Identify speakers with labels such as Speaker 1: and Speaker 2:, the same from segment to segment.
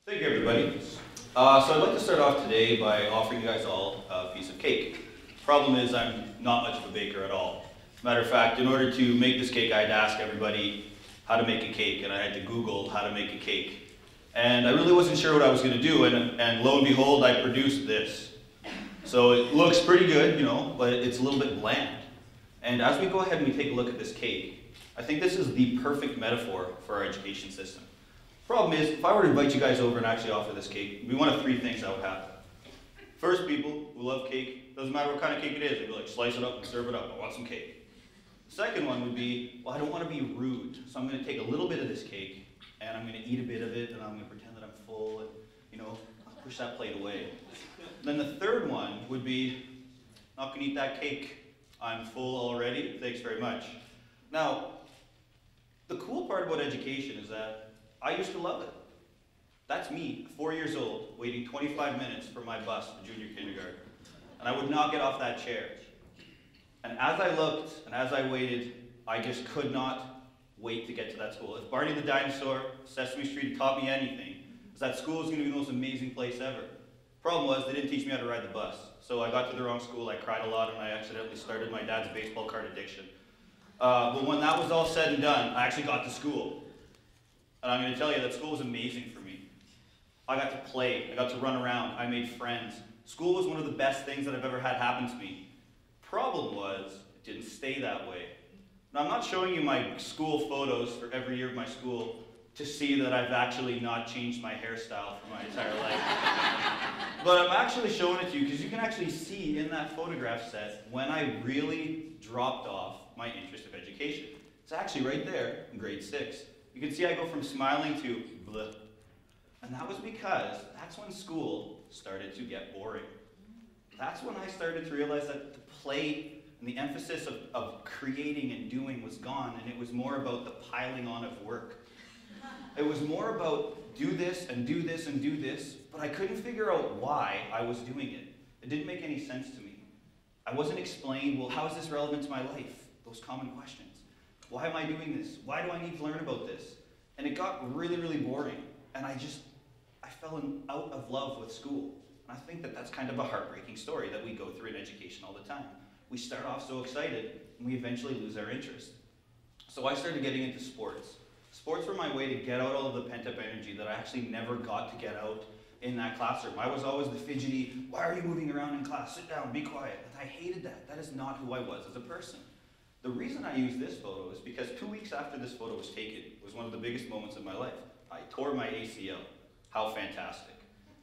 Speaker 1: Thank you, everybody. So I'd like to start off today by offering you guys all a piece of cake. Problem is, I'm not much of a baker at all. Matter of fact, in order to make this cake, I had to ask everybody how to make a cake, and I had to Google how to make a cake. And I really wasn't sure what I was going to do, and lo and behold, I produced this. So it looks pretty good, but it's a little bit bland. And as we go ahead and we take a look at this cake, I think this is the perfect metaphor for our education system. Problem is, if I were to invite you guys over and actually offer this cake, it'd be one of three things that would happen. First, people who love cake, doesn't matter what kind of cake it is, they'd be like, slice it up and serve it up, I want some cake. The second one would be, well, I don't want to be rude, so I'm going to take a little bit of this cake, and I'm going to eat a bit of it, and I'm going to pretend that I'm full, and, I'll push that plate away. Then the third one would be, not going to eat that cake, I'm full already, thanks very much. Now, the cool part about education is that I used to love it. That's me, 4 years old, waiting 25 minutes for my bus to junior kindergarten. And I would not get off that chair. And as I looked and as I waited, I just could not wait to get to that school. If Barney the Dinosaur, Sesame Street taught me anything, is that school is going to be the most amazing place ever. Problem was, they didn't teach me how to ride the bus. So I got to the wrong school, I cried a lot, and I accidentally started my dad's baseball card addiction. But when that was all said and done, I actually got to school. And I'm going to tell you that school was amazing for me. I got to play, I got to run around, I made friends. School was one of the best things that I've ever had happen to me. Problem was, it didn't stay that way. Now, I'm not showing you my school photos for every year of my school to see that I've actually not changed my hairstyle for my entire life. But I'm actually showing it to you because you can actually see in that photograph set when I really dropped off my interest of education. It's actually right there in grade 6. You can see I go from smiling to bleh. And that was because that's when school started to get boring. That's when I started to realize that the play and the emphasis of creating and doing was gone, and it was more about the piling on of work. It was more about do this and do this and do this, but I couldn't figure out why I was doing it. It didn't make any sense to me. I wasn't explained, well, how is this relevant to my life? Those common questions. Why am I doing this? Why do I need to learn about this? And it got really, really boring. And I fell out of love with school. And I think that that's kind of a heartbreaking story that we go through in education all the time. We start off so excited, and we eventually lose our interest. So I started getting into sports. Sports were my way to get out all of the pent-up energy that I actually never got to get out in that classroom. I was always the fidgety, why are you moving around in class? Sit down, be quiet. And I hated that. That is not who I was as a person. The reason I use this photo is because 2 weeks after this photo was taken was one of the biggest moments of my life. I tore my ACL. How fantastic.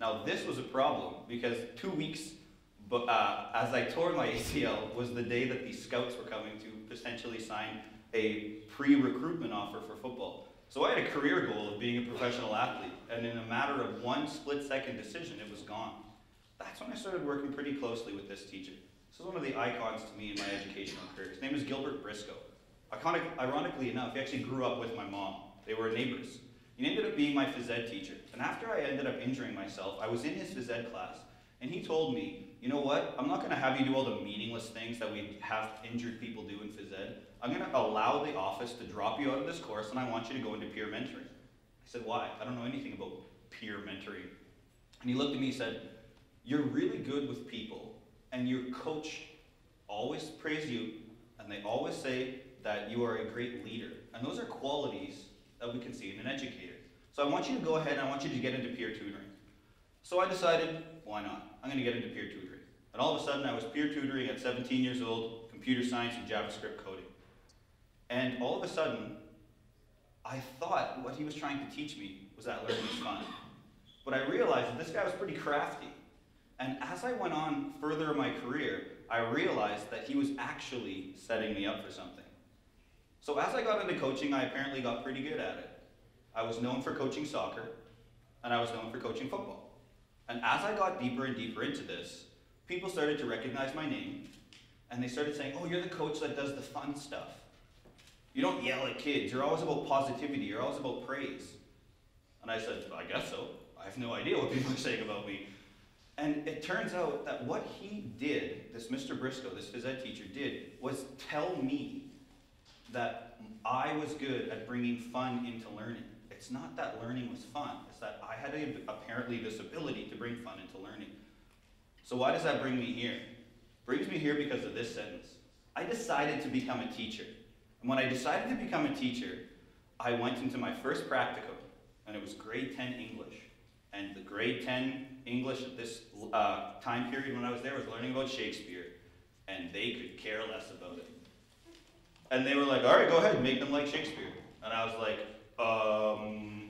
Speaker 1: Now this was a problem because 2 weeks as I tore my ACL was the day that the scouts were coming to potentially sign a pre-recruitment offer for football. So I had a career goal of being a professional athlete, and in a matter of one split-second decision, it was gone. That's when I started working pretty closely with this teacher. This is one of the icons to me in my educational career. His name is Hebert. Ironically enough, he actually grew up with my mom. They were neighbors. He ended up being my phys ed teacher. And after I ended up injuring myself, I was in his phys ed class, and he told me, you know what, I'm not going to have you do all the meaningless things that we have injured people do in phys ed. I'm going to allow the office to drop you out of this course, and I want you to go into peer mentoring. I said, why? I don't know anything about peer mentoring. And he looked at me and said, you're really good with people, and your coach always praise you, and they always say that you are a great leader. And those are qualities that we can see in an educator. So I want you to go ahead and I want you to get into peer tutoring. So I decided, why not? I'm going to get into peer tutoring. And all of a sudden I was peer tutoring at 17 years old, computer science and JavaScript coding. And all of a sudden, I thought what he was trying to teach me was that learning is fun. But I realized that this guy was pretty crafty. And as I went on further in my career, I realized that he was actually setting me up for something. So as I got into coaching, I apparently got pretty good at it. I was known for coaching soccer, and I was known for coaching football. And as I got deeper and deeper into this, people started to recognize my name, and they started saying, oh, you're the coach that does the fun stuff. You don't yell at kids, you're always about positivity, you're always about praise. And I said, I guess so. I have no idea what people are saying about me. And it turns out that what he did, this Mr. Briscoe, this phys ed teacher did, was tell me that I was good at bringing fun into learning. It it's not that learning was fun, it's that I had apparently this ability to bring fun into learning. So why does that bring me here? It brings me here because of this sentence. I decided to become a teacher. And when I decided to become a teacher, I went into my first practicum, and it was grade 10 English. And the grade 10 English at this time period when I was there was learning about Shakespeare, and they could care less about it. And they were like, all right, go ahead, make them like Shakespeare. And I was like,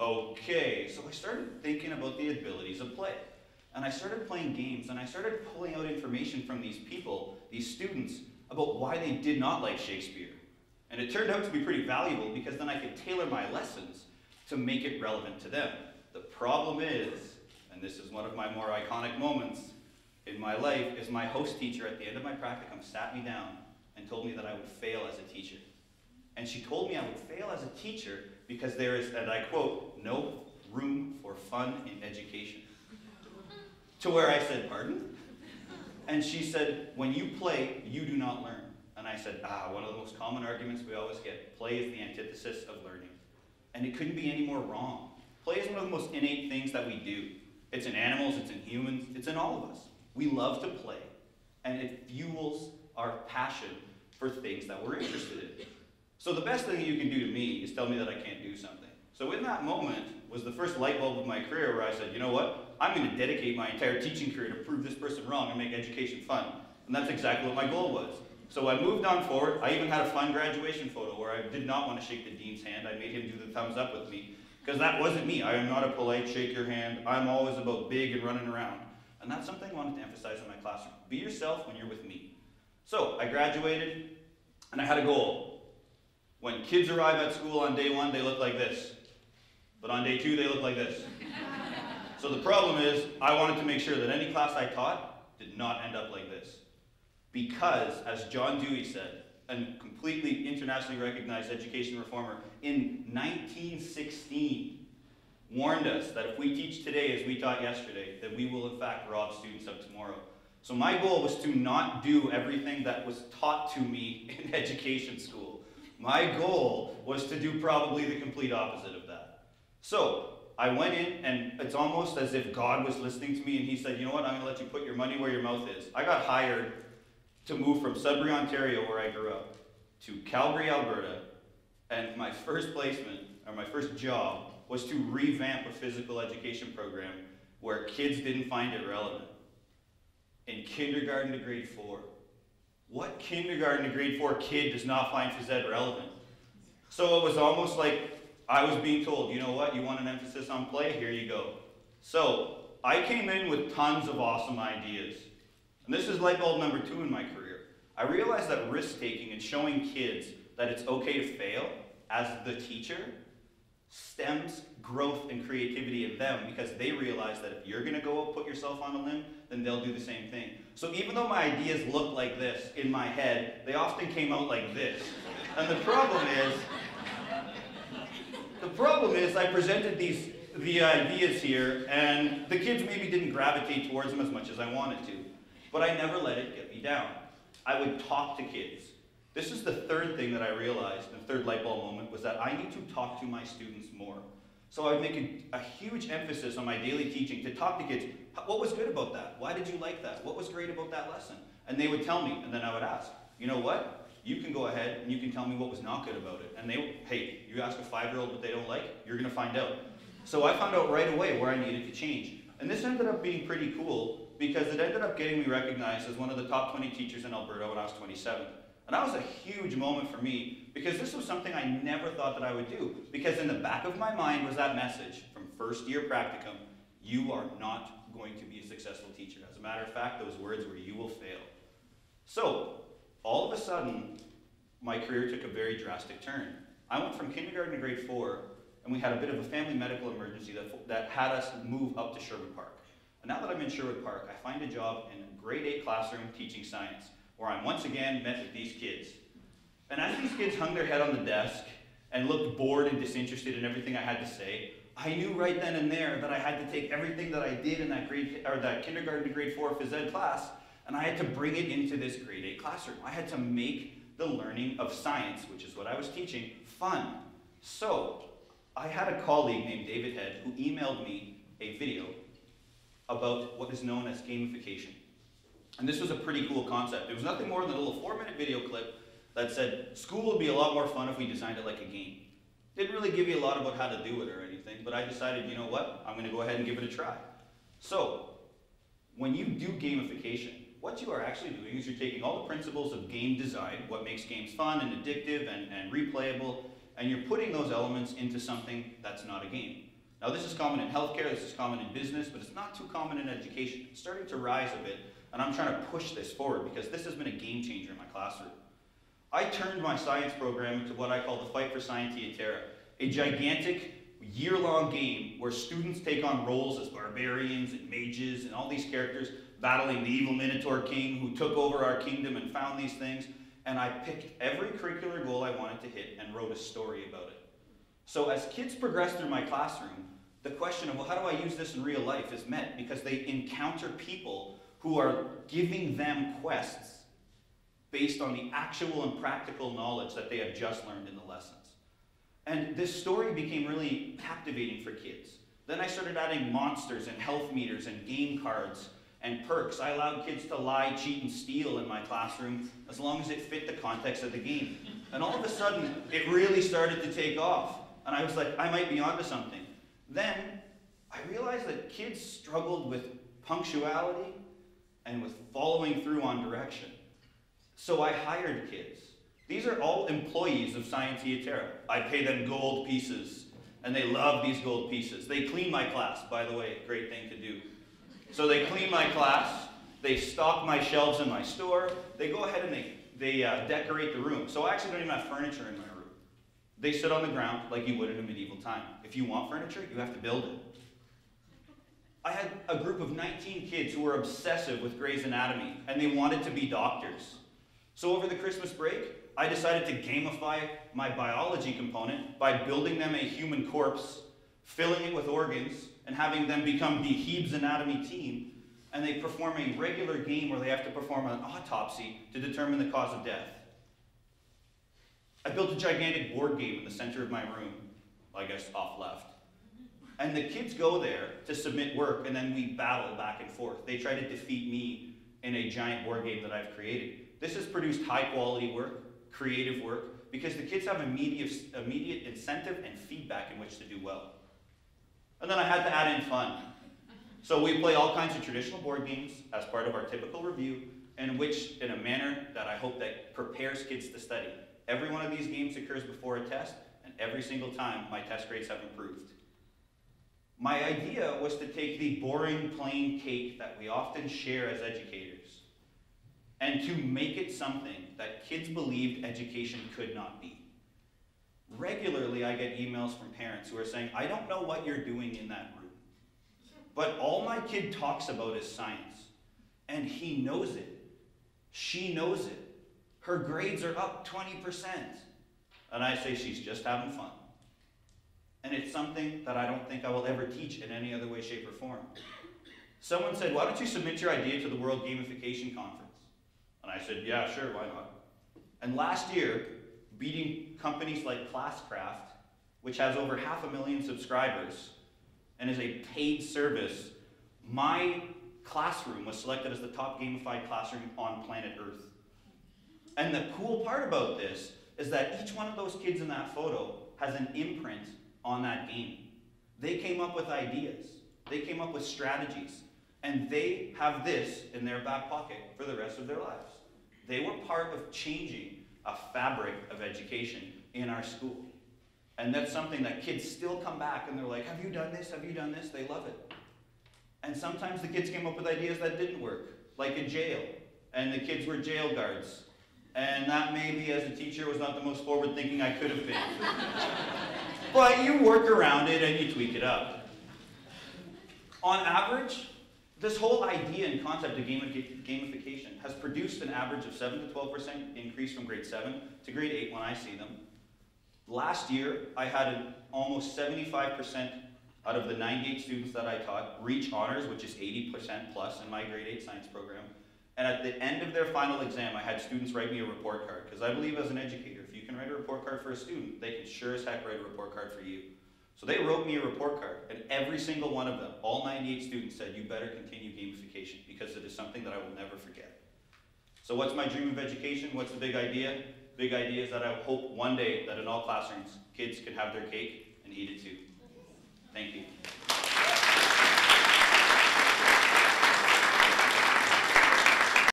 Speaker 1: okay. So I started thinking about the abilities of play. And I started playing games, and I started pulling out information from these people, these students, about why they did not like Shakespeare. And it turned out to be pretty valuable because then I could tailor my lessons to make it relevant to them. The problem is, and this is one of my more iconic moments in my life, is my host teacher at the end of my practicum sat me down and told me that I would fail as a teacher. And she told me I would fail as a teacher because there is, and I quote, no room for fun in education. To where I said, pardon? And she said, when you play, you do not learn. And I said, one of the most common arguments we always get, play is the antithesis of learning. And it couldn't be any more wrong. Play is one of the most innate things that we do. It's in animals, it's in humans, it's in all of us. We love to play, and it fuels our passion for things that we're interested in. So the best thing you can do to me is tell me that I can't do something. So in that moment was the first light bulb of my career where I said, you know what? I'm going to dedicate my entire teaching career to prove this person wrong and make education fun. And that's exactly what my goal was. So I moved on forward. I even had a fun graduation photo where I did not want to shake the dean's hand. I made him do the thumbs up with me because that wasn't me. I am not a polite shake your hand. I'm always about big and running around. And that's something I wanted to emphasize in my classroom. Be yourself when you're with me. So I graduated and I had a goal. When kids arrive at school on day 1, they look like this. But on day 2, they look like this. So the problem is, I wanted to make sure that any class I taught did not end up like this. Because, as John Dewey said, a completely internationally recognized education reformer, in 1916, warned us that if we teach today as we taught yesterday, that we will in fact rob students of tomorrow. So my goal was to not do everything that was taught to me in education school. My goal was to do probably the complete opposite of that. So I went in, and it's almost as if God was listening to me, and he said, you know what, I'm going to let you put your money where your mouth is. I got hired to move from Sudbury, Ontario, where I grew up, to Calgary, Alberta, and my first placement, or my first job, was to revamp a physical education program where kids didn't find it relevant. In kindergarten to grade 4. What kindergarten to grade 4 kid does not find phys ed relevant? So it was almost like I was being told, you know what, you want an emphasis on play? Here you go. So I came in with tons of awesome ideas. And this is light bulb number 2 in my career. I realized that risk-taking and showing kids that it's okay to fail as the teacher stems growth and creativity in them because they realize that if you're going to go put yourself on a limb, then they'll do the same thing. So even though my ideas look like this in my head, they often came out like this. And the problem is I presented the ideas here, and the kids maybe didn't gravitate towards them as much as I wanted to. But I never let it get me down. I would talk to kids. This is the third thing that I realized, the third light bulb moment, was that I need to talk to my students more. So I would make a huge emphasis on my daily teaching to talk to kids. What was good about that? Why did you like that? What was great about that lesson? And they would tell me, and then I would ask, you know what? You can go ahead and you can tell me what was not good about it. And hey, you ask a 5-year-old what they don't like, you're going to find out. So I found out right away where I needed to change. And this ended up being pretty cool because it ended up getting me recognized as one of the top 20 teachers in Alberta when I was 27. And that was a huge moment for me because this was something I never thought that I would do. Because in the back of my mind was that message from first year practicum, you are not going to be a successful teacher. As a matter of fact, those words were, you will fail. So all of a sudden, my career took a very drastic turn. I went from kindergarten to grade 4, and we had a bit of a family medical emergency that had us move up to Sherwood Park. And now that I'm in Sherwood Park, I find a job in a grade 8 classroom teaching science, where I'm once again met with these kids. And as these kids hung their head on the desk and looked bored and disinterested in everything I had to say, I knew right then and there that I had to take everything that I did in that kindergarten to grade 4 phys ed class, and I had to bring it into this grade 8 classroom. I had to make the learning of science, which is what I was teaching, fun. So I had a colleague named David Head who emailed me a video about what is known as gamification. And this was a pretty cool concept. It was nothing more than a little 4-minute video clip that said, school would be a lot more fun if we designed it like a game. Didn't really give you a lot about how to do it or anything, but I decided, you know what, I'm going to go ahead and give it a try. So, when you do gamification, what you are actually doing is you're taking all the principles of game design, what makes games fun and addictive and replayable, and you're putting those elements into something that's not a game. Now this is common in healthcare, this is common in business, but it's not too common in education. It's starting to rise a bit, and I'm trying to push this forward because this has been a game changer in my classroom. I turned my science program into what I call the Fight for Scientia Terra, a gigantic year-long game where students take on roles as barbarians and mages and all these characters battling the evil Minotaur king who took over our kingdom and found these things, and I picked every curricular goal I wanted to hit and wrote a story about it. So as kids progress through my classroom, the question of, well, how do I use this in real life is met because they encounter people who are giving them quests based on the actual and practical knowledge that they have just learned in the lessons. And this story became really captivating for kids. Then I started adding monsters and health meters and game cards and perks. I allowed kids to lie, cheat, and steal in my classroom as long as it fit the context of the game. And all of a sudden, it really started to take off. And I was like, I might be onto something. Then I realized that kids struggled with punctuality and with following through on direction. So I hired kids. These are all employees of Scientia Terra. I pay them gold pieces, and they love these gold pieces. They clean my class, by the way, great thing to do. So they clean my class, they stock my shelves in my store, they go ahead and they decorate the room. So I actually don't even have furniture in my room. They sit on the ground like you would in a medieval time. If you want furniture, you have to build it. I had a group of 19 kids who were obsessive with Grey's Anatomy, and they wanted to be doctors. So over the Christmas break, I decided to gamify my biology component by building them a human corpse, filling it with organs, and having them become the Hebert anatomy team, and they perform a regular game where they have to perform an autopsy to determine the cause of death. I built a gigantic board game in the center of my room, I guess off left. And the kids go there to submit work, and then we battle back and forth. They try to defeat me in a giant board game that I've created. This has produced high quality work, creative work, because the kids have immediate incentive and feedback in which to do well. And then I had to add in fun. So we play all kinds of traditional board games as part of our typical review, in a manner that I hope that prepares kids to study. Every one of these games occurs before a test, and every single time my test grades have improved. My idea was to take the boring, plain cake that we often share as educators and to make it something that kids believed education could not be. Regularly, I get emails from parents who are saying, I don't know what you're doing in that room, but all my kid talks about is science, and he knows it. She knows it. Her grades are up 20%. And I say she's just having fun. And it's something that I don't think I will ever teach in any other way, shape, or form. Someone said, why don't you submit your idea to the World Gamification Conference? And I said, yeah, sure, why not? And last year, beating companies like Classcraft, which has over 500,000 subscribers and is a paid service, my classroom was selected as the top gamified classroom on planet Earth. And the cool part about this is that each one of those kids in that photo has an imprint on that game. They came up with ideas. They came up with strategies. And they have this in their back pocket for the rest of their lives. They were part of changing a fabric of education in our school. And that's something that kids still come back and they're like, have you done this? Have you done this? They love it. And sometimes the kids came up with ideas that didn't work, like a jail. And the kids were jail guards. And that maybe as a teacher was not the most forward thinking I could have been. But you work around it and you tweak it up. On average, this whole idea and concept of gamification has produced an average of 7 to 12% increase from grade 7 to grade 8 when I see them. Last year, I had an almost 75% out of the 98 students that I taught reach honors, which is 80% plus in my grade 8 science program. And at the end of their final exam, I had students write me a report card, because I believe as an educator, if you can write a report card for a student, they can sure as heck write a report card for you. So they wrote me a report card, and every single one of them, all 98 students, said, you better continue gamification because it is something that I will never forget. So what's my dream of education? What's the big idea? Big idea is that I hope one day that in all classrooms, kids can have their cake and eat it too.